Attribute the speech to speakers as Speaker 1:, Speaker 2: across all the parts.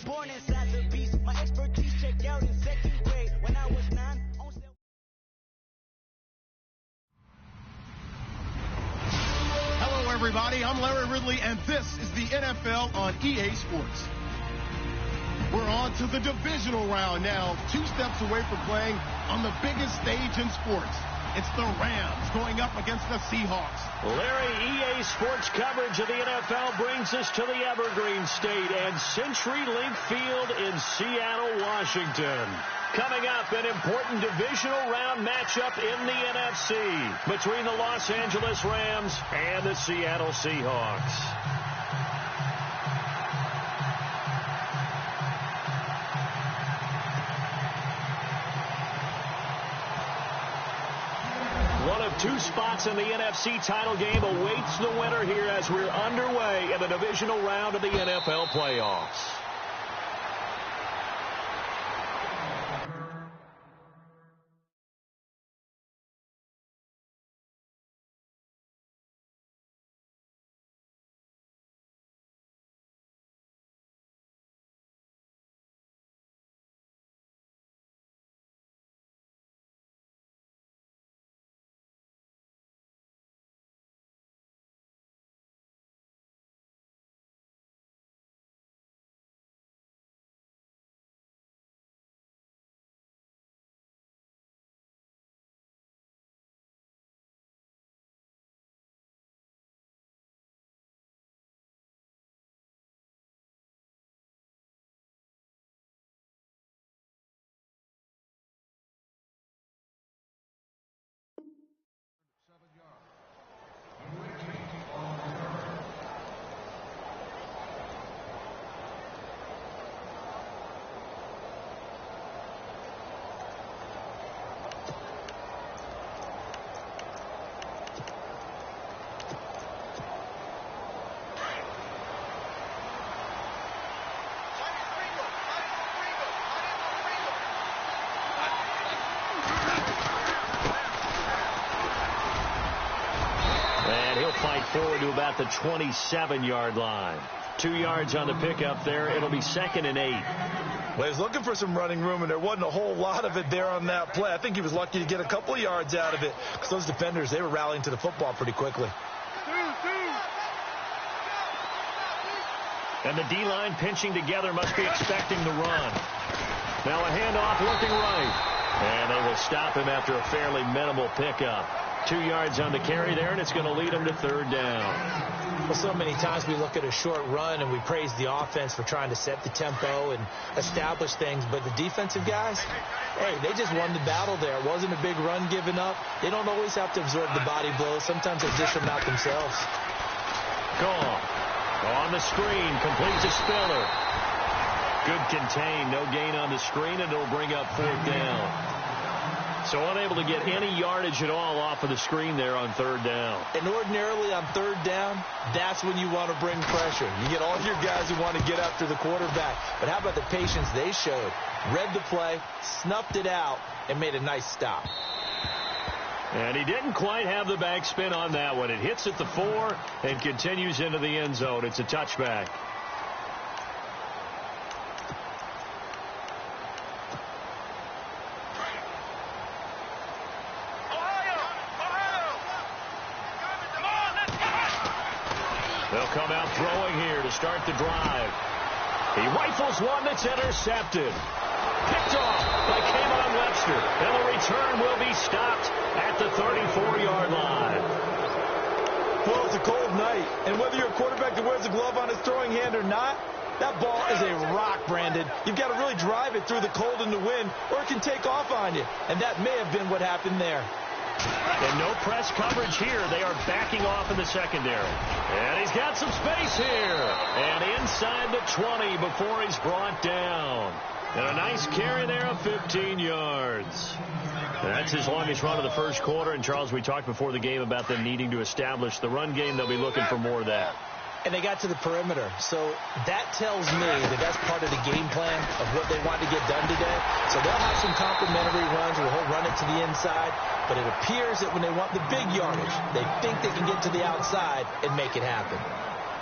Speaker 1: Born inside the beast. My expertise checked out in second grade when I was 9.
Speaker 2: Hello, everybody. I'm Larry Ridley, and this is the NFL on EA Sports. We're on to the divisional round now, 2 steps away from playing on the biggest stage in sports. It's the Rams going up against the Seahawks.
Speaker 3: Larry, EA Sports coverage of the NFL brings us to the Evergreen State and CenturyLink Field in Seattle, Washington. Coming up, an important divisional round matchup in the NFC between the Los Angeles Rams and the Seattle Seahawks. One of 2 spots in the NFC title game awaits the winner here as we're underway in the divisional round of the NFL playoffs. And he'll fight forward to about the 27-yard line. 2 yards on the pickup there. It'll be 2nd and 8.
Speaker 4: Well, he's looking for some running room, and there wasn't a whole lot of it there on that play. I think he was lucky to get a couple of yards out of it because those defenders, they were rallying to the football pretty quickly.
Speaker 3: And the D-line pinching together must be expecting the run. Now a handoff looking right. And they will stop him after a fairly minimal pickup. 2 yards on the carry there, and it's going to lead him to 3rd down.
Speaker 5: Well, so many times we look at a short run and we praise the offense for trying to set the tempo and establish things. But the defensive guys, hey, they just won the battle there. It wasn't a big run given up. They don't always have to absorb the body blows. Sometimes they dish them out themselves.
Speaker 3: Gone. On the screen, complete to Spiller. Good contain, no gain on the screen, and it'll bring up 4th down. So unable to get any yardage at all off of the screen there on 3rd down.
Speaker 5: And ordinarily on 3rd down, that's when you want to bring pressure. You get all your guys who want to get after the quarterback. But how about the patience they showed? Read the play, snuffed it out, and made a nice stop.
Speaker 3: And he didn't quite have the backspin on that one. It hits at the 4 and continues into the end zone. It's a touchback. They'll come out throwing here to start the drive. He rifles one that's intercepted. Picked off by Kayvon Webster. And the return will be stopped at the 34-yard line.
Speaker 4: Well, it's a cold night. And whether you're a quarterback that wears a glove on his throwing hand or not, that ball is a rock, Brandon. You've got to really drive it through the cold and the wind, or it can take off on you. And that may have been what happened there.
Speaker 3: And no press coverage here. They are backing off in the secondary. And he's got some space here. And inside the 20 before he's brought down. And a nice carry there of 15 yards. That's his longest run of the first quarter. And, Charles, we talked before the game about them needing to establish the run game. They'll be looking for more of that.
Speaker 5: And they got to the perimeter. So that tells me that that's part of the game plan of what they want to get done today. So they'll have some complementary runs where he'll run it to the inside. But it appears that when they want the big yardage, they think they can get to the outside and make it happen.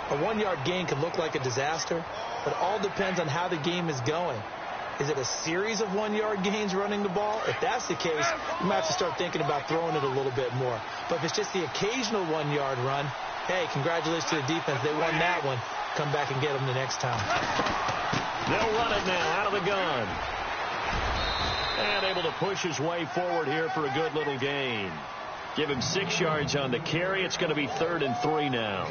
Speaker 5: A 1-yard gain can look like a disaster, but it all depends on how the game is going. Is it a series of 1-yard gains running the ball? If that's the case, you might have to start thinking about throwing it a little bit more. But if it's just the occasional 1-yard run, hey, congratulations to the defense. They won that one. Come back and get them the next time.
Speaker 3: They'll run it now out of the gun. And able to push his way forward here for a good little gain. Give him 6 yards on the carry. It's going to be 3rd and 3 now.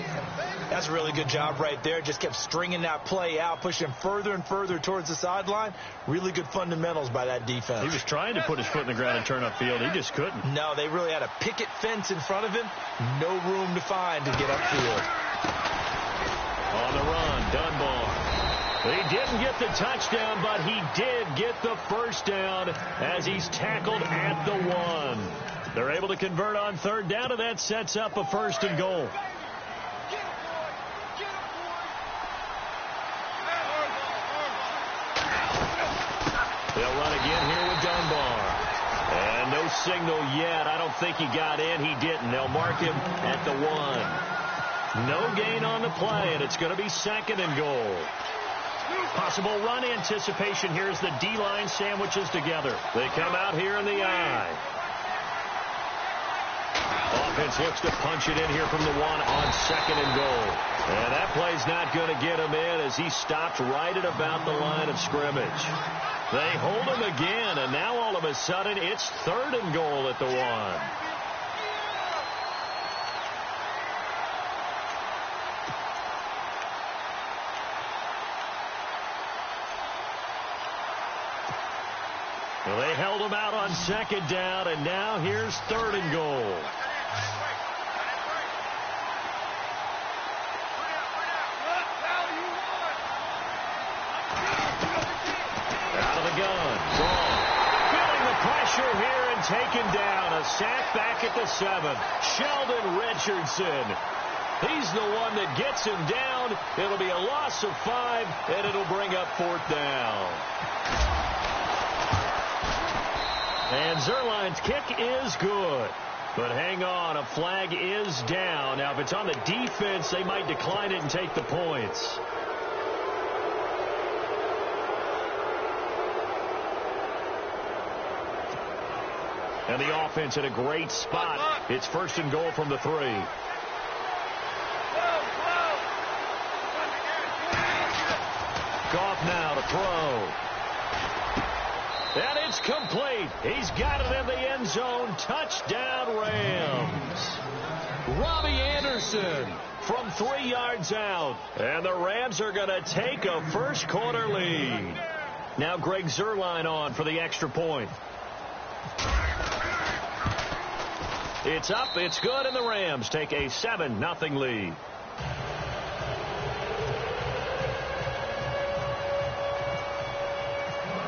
Speaker 5: That's a really good job right there. Just kept stringing that play out, pushing him further and further towards the sideline. Really good fundamentals by that defense.
Speaker 3: He was trying to put his foot in the ground and turn upfield. He just couldn't.
Speaker 5: No, they really had a picket fence in front of him. No room to find to get upfield.
Speaker 3: On the run, Dunbar. He didn't get the touchdown, but he did get the first down as he's tackled at the 1. They're able to convert on 3rd down, and that sets up a 1st and goal. They'll run again here with Dunbar. And no signal yet. I don't think he got in. He didn't. They'll mark him at the 1. No gain on the play, and it's going to be 2nd and goal. Possible run anticipation. Here's the D-line sandwiches together. They come out here in the I. Offense looks to punch it in here from the 1 on 2nd and goal. And that play's not going to get him in as he stopped right at about the line of scrimmage. They hold him again, and now all of a sudden it's 3rd and goal at the 1. Well, they held him out on 2nd down, and now here's 3rd and goal. Out of the gun. Wrong. Feeling the pressure here and taken down. A sack back at the 7. Sheldon Richardson. He's the one that gets him down. It'll be a loss of 5, and it'll bring up 4th down. And Zerline's kick is good. But hang on, a flag is down. Now, if it's on the defense, they might decline it and take the points. And the offense in a great spot. It's 1st and goal from the 3. Goff now to throw. And it's complete. He's got it in the end zone. Touchdown, Rams. Robbie Anderson from 3 yards out. And the Rams are going to take a first-quarter lead. Now Greg Zerline on for the extra point. It's up, it's good, and the Rams take a 7-0 lead.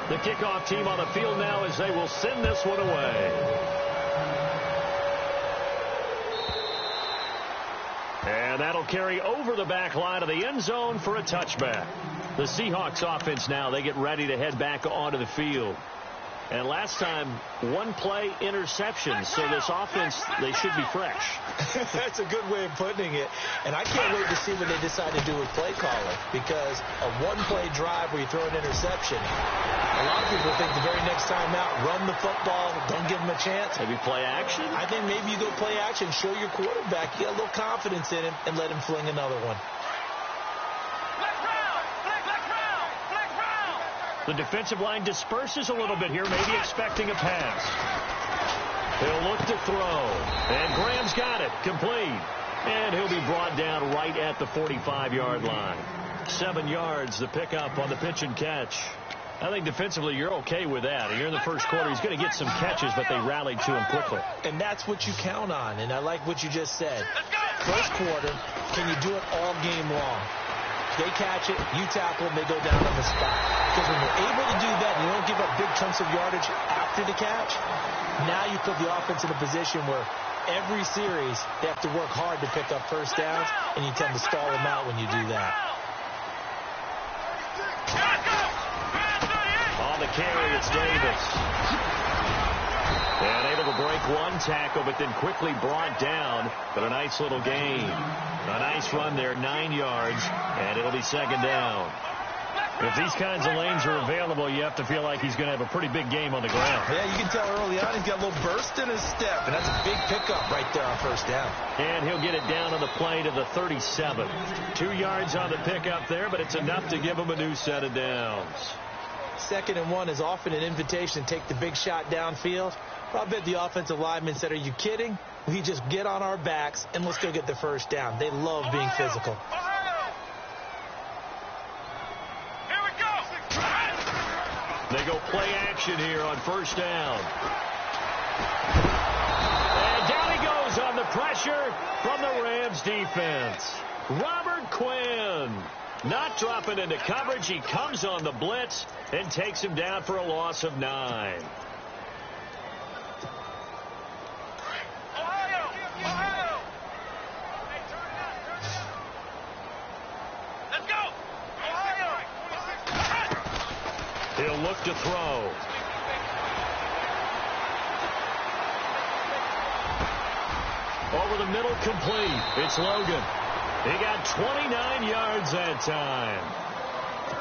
Speaker 3: The kickoff team on the field now as they will send this one away. And that'll carry over the back line of the end zone for a touchback. The Seahawks offense now, they get ready to head back onto the field. And last time, 1-play interception. So this offense, they should be fresh.
Speaker 5: That's a good way of putting it. And I can't wait to see what they decide to do with play calling. Because a 1-play drive where you throw an interception, a lot of people think the very next time out, run the football, don't give them a chance.
Speaker 3: Maybe play action?
Speaker 5: I think maybe you go play action, show your quarterback, get a little confidence in him, and let him fling another one.
Speaker 3: The defensive line disperses a little bit here, maybe expecting a pass. He'll look to throw. And Graham's got it. Complete. And he'll be brought down right at the 45-yard line. 7 yards, the pickup on the pitch and catch. I think defensively you're okay with that. You're in the first quarter. He's going to get some catches, but they rallied to him quickly.
Speaker 5: And that's what you count on. And I like what you just said. First quarter, can you do it all game long? They catch it, you tackle them, they go down on the spot. Because when you're able to do that, you don't give up big chunks of yardage after the catch. Now you put the offense in a position where every series they have to work hard to pick up first downs, and you tend to stall them out when you do that.
Speaker 3: On the carry, it's Davis. And able to break one tackle, but then quickly brought down. But a nice little gain. A nice run there, 9 yards, and it'll be second down. If these kinds of lanes are available, you have to feel like he's going to have a pretty big game on the ground.
Speaker 4: Yeah, you can tell early on he's got a little burst in his step, and that's a big pickup right there on first down.
Speaker 3: And he'll get it down on the play to the 37. 2 yards on the pickup there, but it's enough to give him a new set of downs.
Speaker 5: 2nd and 1 is often an invitation to take the big shot downfield. But I bet the offensive lineman said, are you kidding? We just get on our backs and let's go get the first down. They love being physical.
Speaker 3: They go play action here on first down. And down he goes on the pressure from the Rams defense. Robert Quinn not dropping into coverage. He comes on the blitz and takes him down for a loss of 9. He'll look to throw. Over the middle, complete. It's Logan. He got 29 yards that time.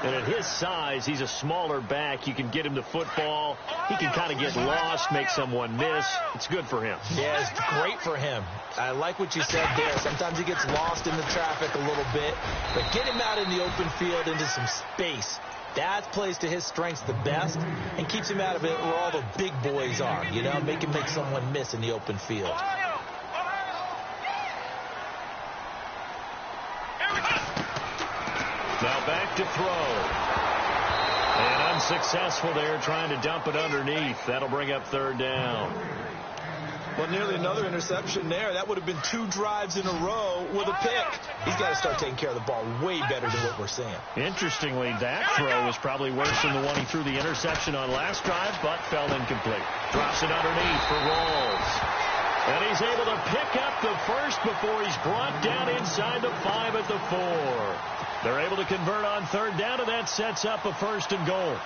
Speaker 3: And at his size, he's a smaller back. You can get him the football. He can kind of get lost, make someone miss. It's good for him.
Speaker 5: Yeah, it's great for him. I like what you said there. Sometimes he gets lost in the traffic a little bit. But get him out in the open field into some space. That plays to his strengths the best and keeps him out of it where all the big boys are, you know, make him make someone miss in the open field.
Speaker 3: Now back to throw. And unsuccessful there, trying to dump it underneath. That'll bring up 3rd down.
Speaker 4: Well, nearly another interception there. That would have been 2 drives in a row with a pick. He's got to start taking care of the ball way better than what we're seeing.
Speaker 3: Interestingly, that throw was probably worse than the one he threw the interception on last drive, but fell incomplete. Drops it underneath for Rawls. And he's able to pick up the first before he's brought down inside the 5 at the 4. They're able to convert on 3rd down, and that sets up a 1st and goal.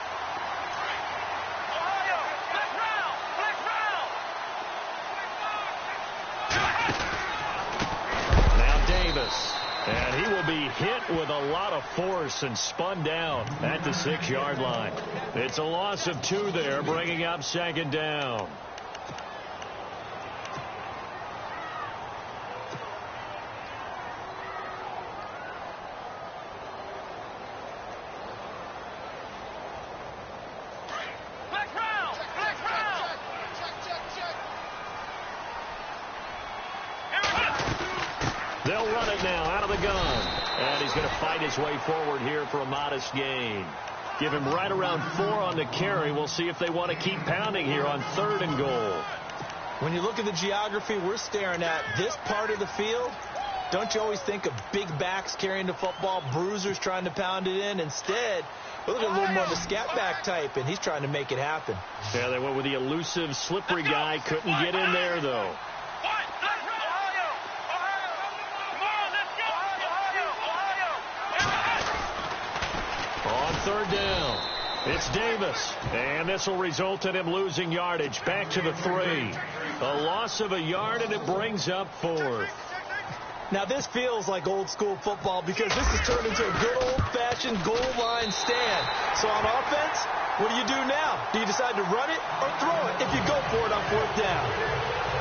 Speaker 3: And he will be hit with a lot of force and spun down at the 6-yard line. It's a loss of 2 there, bringing up 2nd down. They'll run it now out of the gun. And he's going to fight his way forward here for a modest gain. Give him right around 4 on the carry. We'll see if they want to keep pounding here on 3rd and goal.
Speaker 5: When you look at the geography we're staring at, this part of the field, don't you always think of big backs carrying the football, bruisers trying to pound it in? Instead, we're looking at a little more of a scat back type, and he's trying to make it happen.
Speaker 3: Yeah, they went with the elusive, slippery guy. Couldn't get in there, though. On 3rd down, it's Davis. And this will result in him losing yardage. Back to the 3. A loss of a yard, and it brings up 4th.
Speaker 5: Now, this feels like old-school football because this has turned into a good old-fashioned goal line stand. So on offense, what do you do now? Do you decide to run it or throw it if you go for it on 4th down?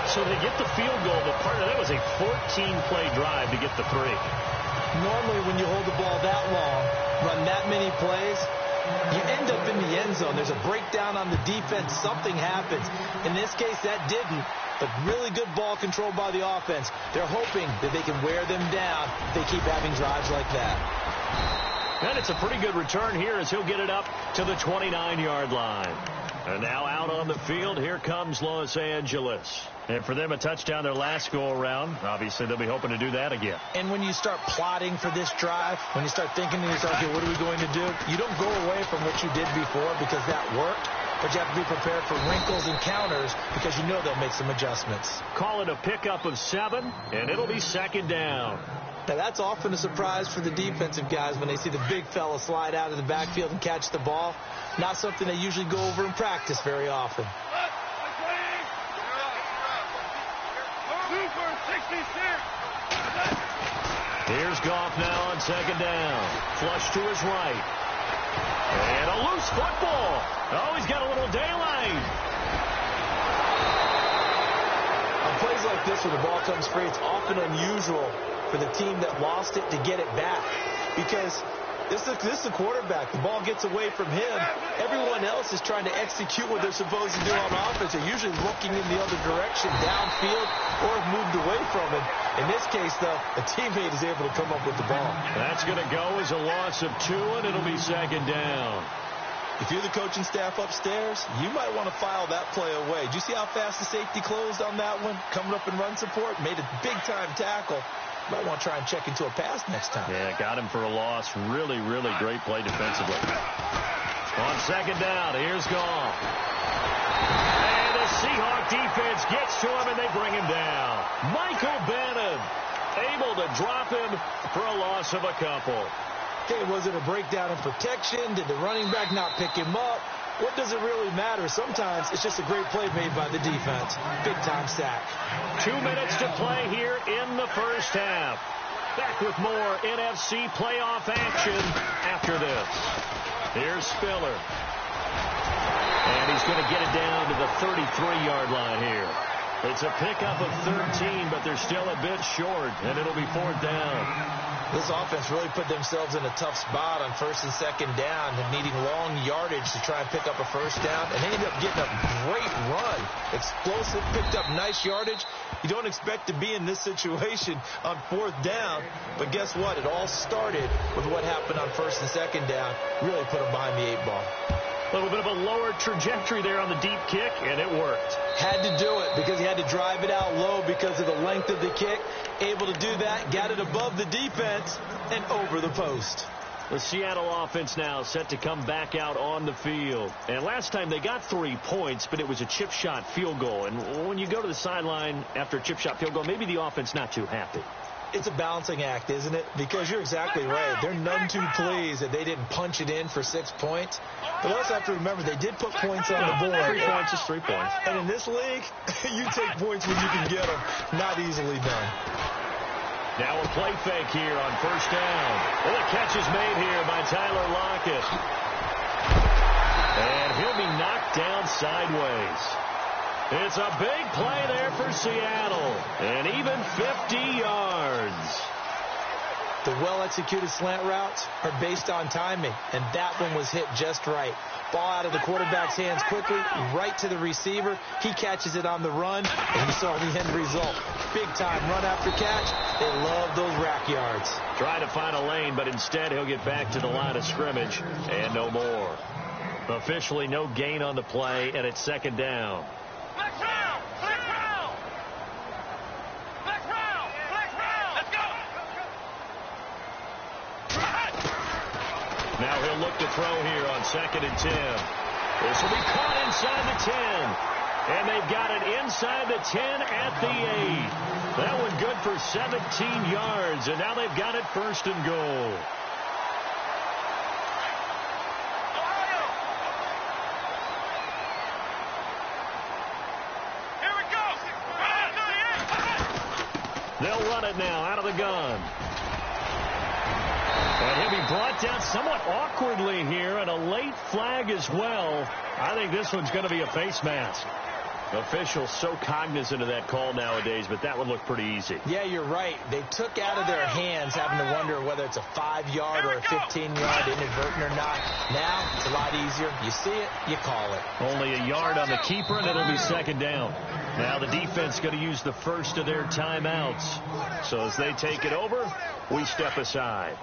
Speaker 3: So they get the field goal, but part of that was a 14-play drive to get the 3.
Speaker 5: Normally, when you hold the ball that long, run that many plays, you end up in the end zone. There's a breakdown on the defense. Something happens. In this case, that didn't. But really good ball control by the offense. They're hoping that they can wear them down if they keep having drives like that.
Speaker 3: And it's a pretty good return here as he'll get it up to the 29-yard line. And now out on the field, here comes Los Angeles. And for them, a touchdown their last go-around. Obviously, they'll be hoping to do that again.
Speaker 5: And when you start plotting for this drive, when you start thinking to yourself, okay, what are we going to do? You don't go away from what you did before because that worked. But you have to be prepared for wrinkles and counters because you know they'll make some adjustments.
Speaker 3: Call it a pickup of 7, and it'll be 2nd down.
Speaker 5: Now, that's often a surprise for the defensive guys when they see the big fella slide out of the backfield and catch the ball. Not something they usually go over in practice very often.
Speaker 3: Here's Goff now on second down. Flush to his right. And a loose football. Oh, he's got a little daylight.
Speaker 5: On plays like this where the ball comes free, it's often unusual for the team that lost it to get it back. Because this is the quarterback. The ball gets away from him. Everyone else is trying to execute what they're supposed to do on offense. They're usually looking in the other direction, downfield, or have moved away from it. In this case, though, a teammate is able to come up with the ball.
Speaker 3: That's going to go as a loss of 2, and it'll be second down.
Speaker 4: If you're the coaching staff upstairs, you might want to file that play away. Did you see how fast the safety closed on that one? Coming up in run support, made a big-time tackle. Might want to try and check into a pass next time.
Speaker 3: Yeah, got him for a loss. Really, really great play defensively. On second down, here's Goff. And the Seahawks defense gets to him, and they bring him down. Michael Bannon able to drop him for a loss of a couple.
Speaker 5: Okay, was it a breakdown in protection? Did the running back not pick him up? What does it really matter? Sometimes it's just a great play made by the defense. Big-time sack.
Speaker 3: 2 minutes to play here in the first half. Back with more NFC playoff action after this. Here's Spiller. And he's going to get it down to the 33-yard line here. It's a pickup of 13, but they're still a bit short, and it'll be 4th down.
Speaker 5: This offense really put themselves in a tough spot on 1st and 2nd down, and needing long yardage to try and pick up a first down, and they ended up getting a great run. Explosive, picked up nice yardage. You don't expect to be in this situation on 4th down, but guess what? It all started with what happened on 1st and 2nd down. Really put them behind the 8 ball.
Speaker 3: A little bit of a lower trajectory there on the deep kick, and it worked.
Speaker 5: Had to do it because he had to drive it out low because of the length of the kick. Able to do that, got it above the defense and over the post.
Speaker 3: The Seattle offense now set to come back out on the field. And last time they got 3 points, but it was a chip shot field goal. And when you go to the sideline after a chip shot field goal, maybe the offense not too happy.
Speaker 5: It's a balancing act, isn't it? Because you're exactly right. They're none too pleased that they didn't punch it in for 6 points. But also have to remember, they did put points on the board.
Speaker 3: 3 points is 3 points.
Speaker 5: And in this league, you take points when you can get them. Not easily done.
Speaker 3: Now a play fake here on 1st down. Well, the catch is made here by Tyler Lockett. And he'll be knocked down sideways. It's a big play there for Seattle. And even 50 yards.
Speaker 5: The well-executed slant routes are based on timing, and that one was hit just right. Ball out of the quarterback's hands quickly, right to the receiver. He catches it on the run, and you saw the end result. Big-time run after catch. They love those rack yards.
Speaker 3: Try to find a lane, but instead he'll get back to the line of scrimmage, and no more. Officially no gain on the play, and it's 2nd down. Now he'll look to throw here on 2nd and 10. This will be caught inside the 10. And they've got it inside the 10 at the 8. That one good for 17 yards. And now they've got it 1st and goal.
Speaker 6: Here we go.
Speaker 3: They'll run it now out of the gun. And he'll be brought down somewhat awkwardly here, and a late flag as well. I think this one's going to be a face mask. Officials so cognizant of that call nowadays, but that one looked pretty easy.
Speaker 5: Yeah, you're right. They took out of their hands having to wonder whether it's a 5-yard or a 15-yard inadvertent or not. Now, it's a lot easier. You see it, you call it.
Speaker 3: Only a yard on the keeper, and it'll be 2nd down. Now the defense going to use the first of their timeouts. So as they take it over, we step aside.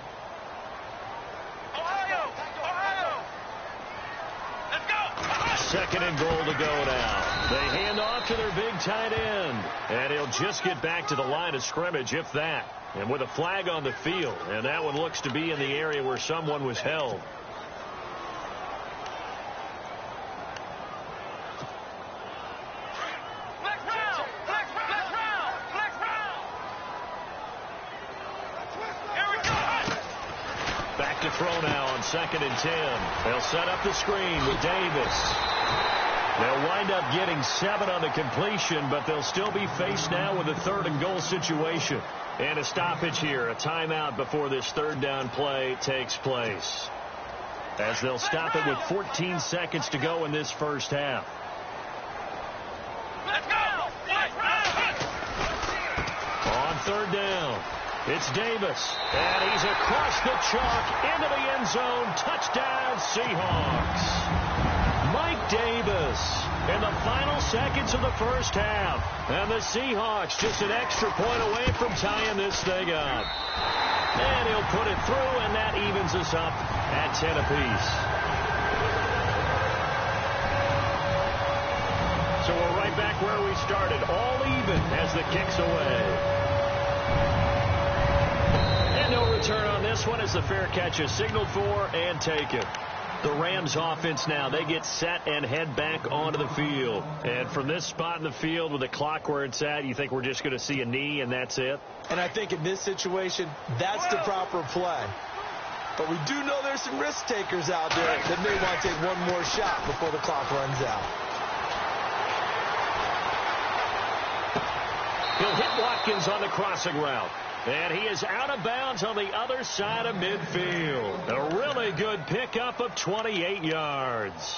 Speaker 3: 2nd and goal to go now. They hand off to their big tight end. And he'll just get back to the line of scrimmage, if that. And with a flag on the field. And that one looks to be in the area where someone was held. Back to throw now on 2nd and 10. They'll set up the screen with Davis. They'll wind up getting 7 on the completion, but they'll still be faced now with a 3rd and goal situation. And a stoppage here, a timeout before this 3rd down play takes place, as they'll stop it with 14 seconds to go in this first half. On 3rd down, it's Davis, and he's across the chalk into the end zone. Touchdown, Seahawks. Mike Davis in the final seconds of the first half. And the Seahawks just an extra point away from tying this thing up. And he'll put it through, and that evens us up at 10 apiece. So we're right back where we started, all even as the kick's away. And no return on this one as the fair catch is signaled for and taken. The Rams offense now, they get set and head back onto the field. And from this spot in the field with the clock where it's at, you think we're just going to see a knee and that's it?
Speaker 5: And I think in this situation, that's the proper play. But we do know there's some risk takers out there that may want to take one more shot before the clock runs out.
Speaker 3: He'll hit Watkins on the crossing route. And he is out of bounds on the other side of midfield. A really good pickup of 28 yards.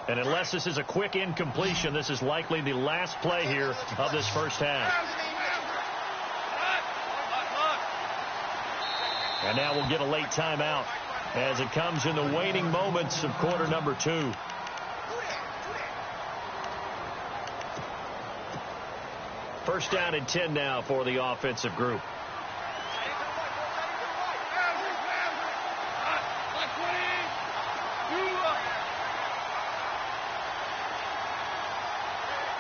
Speaker 3: And unless this is a quick incompletion, this is likely the last play here of this first half. And now we'll get a late timeout as it comes in the waning moments of quarter number 2. First down and 10 now for the offensive group.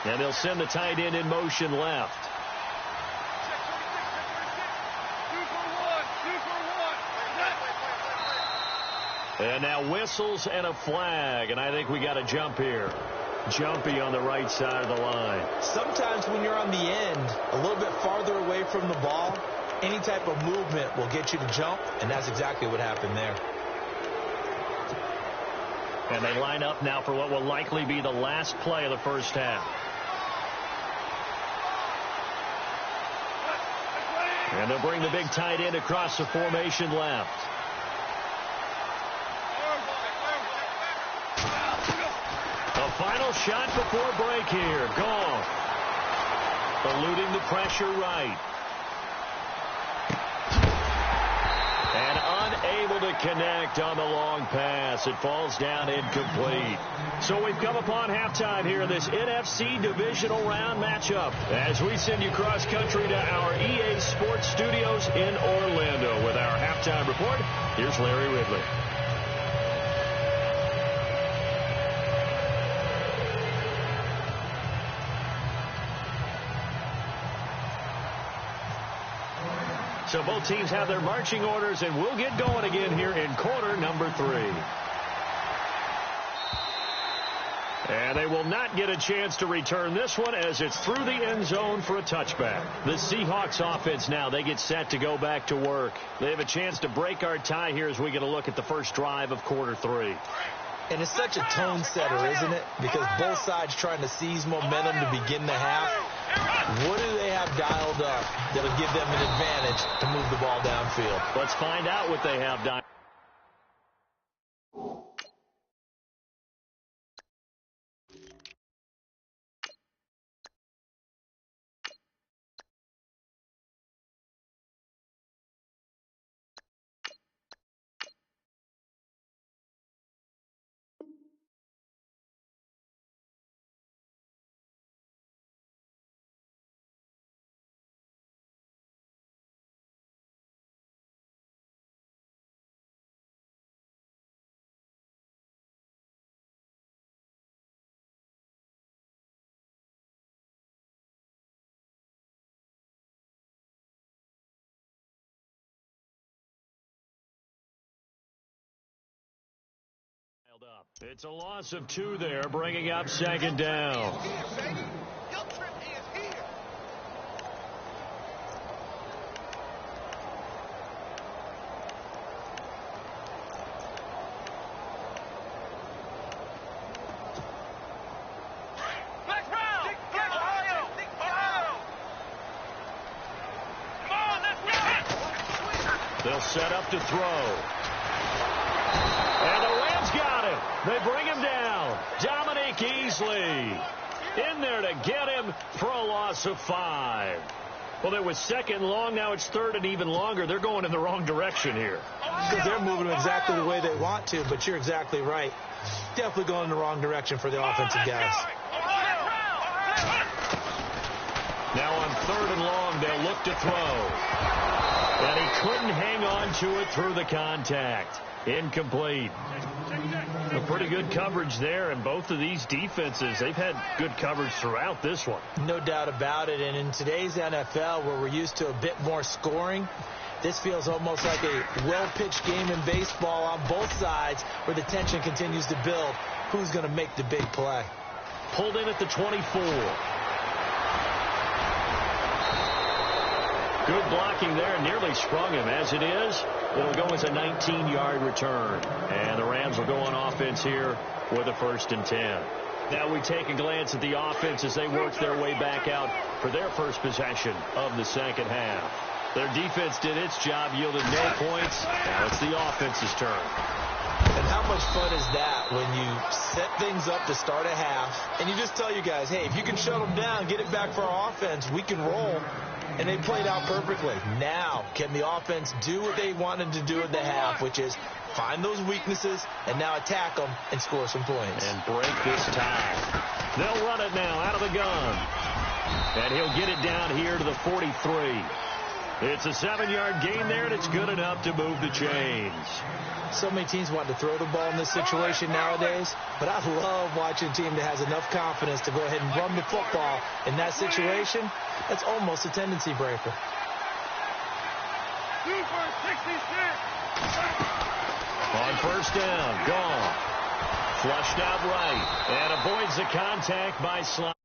Speaker 3: And they'll send the tight end in motion left. And now whistles and a flag, and I think we got a jump here. Jumpy on the right side of the line.
Speaker 5: Sometimes when you're on the end, a little bit farther away from the ball, any type of movement will get you to jump, and that's exactly what happened there.
Speaker 3: And they line up now for what will likely be the last play of the first half. And they'll bring the big tight end across the formation left. Final shot before break here. Gone. Eluding the pressure right. And unable to connect on the long pass. It falls down incomplete. So we've come upon halftime here in this NFC divisional round matchup as we send you cross country to our EA Sports Studios in Orlando with our halftime report. Here's Larry Ridley. So both teams have their marching orders, and we'll get going again here in quarter number 3. And they will not get a chance to return this one as it's through the end zone for a touchback. The Seahawks offense now, they get set to go back to work. They have a chance to break our tie here as we get a look at the first drive of quarter 3.
Speaker 5: And it's such a tone setter, isn't it? Because both sides trying to seize momentum to begin the half. What do they have dialed up that'll give them an advantage to move the ball downfield?
Speaker 3: Let's find out what they have dialed. Up. It's a loss of 2 there, bringing up second down. They'll set up to throw. And the Rams got him. They bring him down. Dominique Easley in there to get him for a loss of 5. Well, it was second long. Now it's third and even longer. They're going in the wrong direction here.
Speaker 5: Because they're moving exactly the way they want to, but you're exactly right. Definitely going in the wrong direction for the offensive guys.
Speaker 3: Now on third and long, they'll look to throw. And he couldn't hang on to it through the contact. Incomplete. A pretty good coverage there, and both of these defenses, they've had good coverage throughout this one.
Speaker 5: No doubt about it, and in today's NFL, where we're used to a bit more scoring, this feels almost like a well-pitched game in baseball on both sides where the tension continues to build. Who's going to make the big play?
Speaker 3: Pulled in at the 24. Good blocking there, nearly sprung him. As it is, it'll go as a 19-yard return. And the Rams will go on offense here with a 1st and 10. Now we take a glance at the offense as they work their way back out for their first possession of the second half. Their defense did its job, yielded no points. Now it's the offense's turn.
Speaker 5: And how much fun is that when you set things up to start a half and you just tell your guys, hey, if you can shut them down, get it back for our offense, we can roll. And they played out perfectly. Now, can the offense do what they wanted to do at the half, which is find those weaknesses and now attack them and score some points.
Speaker 3: And break this tie. They'll run it now out of the gun. And he'll get it down here to the 43. It's a 7-yard gain there, and it's good enough to move the chains.
Speaker 5: So many teams want to throw the ball in this situation nowadays, but I love watching a team that has enough confidence to go ahead and run the football in that situation. That's almost a tendency breaker.
Speaker 3: On first down, gone. Flushed out right, and avoids the contact by Slide.